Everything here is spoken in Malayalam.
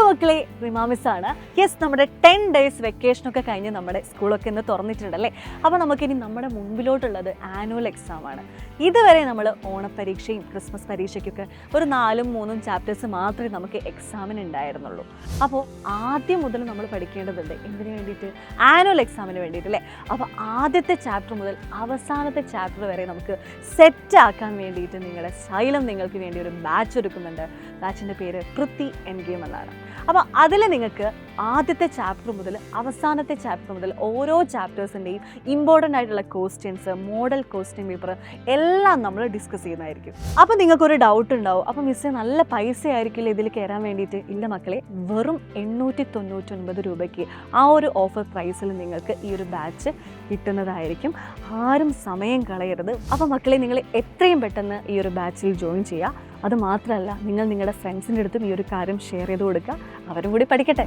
മക്കളെ, റിമാമിസാണ്. യെസ്, നമ്മുടെ 10 days വെക്കേഷനൊക്കെ കഴിഞ്ഞ് നമ്മുടെ സ്കൂളൊക്കെ ഇന്ന് തുറന്നിട്ടുണ്ടല്ലേ. അപ്പോൾ നമുക്കിനി നമ്മുടെ മുൻപിലോട്ടുള്ളത് ആനുവൽ എക്സാമാണ്. ഇതുവരെ നമ്മൾ ഓണപ്പരീക്ഷയും ക്രിസ്മസ് പരീക്ഷയ്ക്കൊക്കെ ഒരു 4-3 ചാപ്റ്റേഴ്സ് മാത്രമേ നമുക്ക് എക്സാമിന് ഉണ്ടായിരുന്നുള്ളൂ. അപ്പോൾ ആദ്യം മുതൽ നമ്മൾ പഠിക്കേണ്ടതുണ്ട്. എന്തിനു വേണ്ടിയിട്ട്? ആനുവൽ എക്സാമിന് വേണ്ടിയിട്ടല്ലേ. അപ്പോൾ ആദ്യത്തെ ചാപ്റ്റർ മുതൽ അവസാനത്തെ ചാപ്റ്റർ വരെ നമുക്ക് സെറ്റാക്കാൻ വേണ്ടിയിട്ട് നിങ്ങളുടെ സൈലം നിങ്ങൾക്ക് വേണ്ടി ഒരു ബാച്ച് ഒരുക്കുന്നുണ്ട്. ബാച്ചിൻ്റെ പേര് പൃഥ്വി എൻ ഗെയിം എന്നാണ്. അപ്പോൾ അതിൽ നിങ്ങൾക്ക് ആദ്യത്തെ ചാപ്റ്റർ മുതൽ അവസാനത്തെ ചാപ്റ്റർ മുതൽ ഓരോ ചാപ്റ്റേഴ്സിൻ്റെയും ഇമ്പോർട്ടൻ്റ് ആയിട്ടുള്ള ക്വസ്റ്റ്യൻസ്, മോഡൽ ക്വസ്റ്റ്യൻ പേപ്പർ എല്ലാം നമ്മൾ ഡിസ്കസ് ചെയ്യുന്നതായിരിക്കും. അപ്പോൾ നിങ്ങൾക്കൊരു ഡൗട്ട് ഉണ്ടാവും, അപ്പോൾ മിസ്സേ നല്ല പൈസ ആയിരിക്കില്ല ഇതിൽ കയറാൻ വേണ്ടിയിട്ട്? ഇല്ല മക്കളെ, വെറും 899 രൂപയ്ക്ക് ആ ഒരു ഓഫർ പ്രൈസിൽ നിങ്ങൾക്ക് ഈ ഒരു ബാച്ച് കിട്ടുന്നതായിരിക്കും. ആരും സമയം കളയരുത്. അപ്പോൾ മക്കളെ, നിങ്ങൾ എത്രയും പെട്ടെന്ന് ഈ ഒരു ബാച്ചിൽ ജോയിൻ ചെയ്യുക. അത് മാത്രമല്ല, നിങ്ങൾ നിങ്ങളുടെ ഫ്രണ്ട്സിൻ്റെ അടുത്തും ഈ ഒരു കാര്യം ഷെയർ ചെയ്ത് കൊടുക്കുക. അവരും കൂടി പഠിക്കട്ടെ.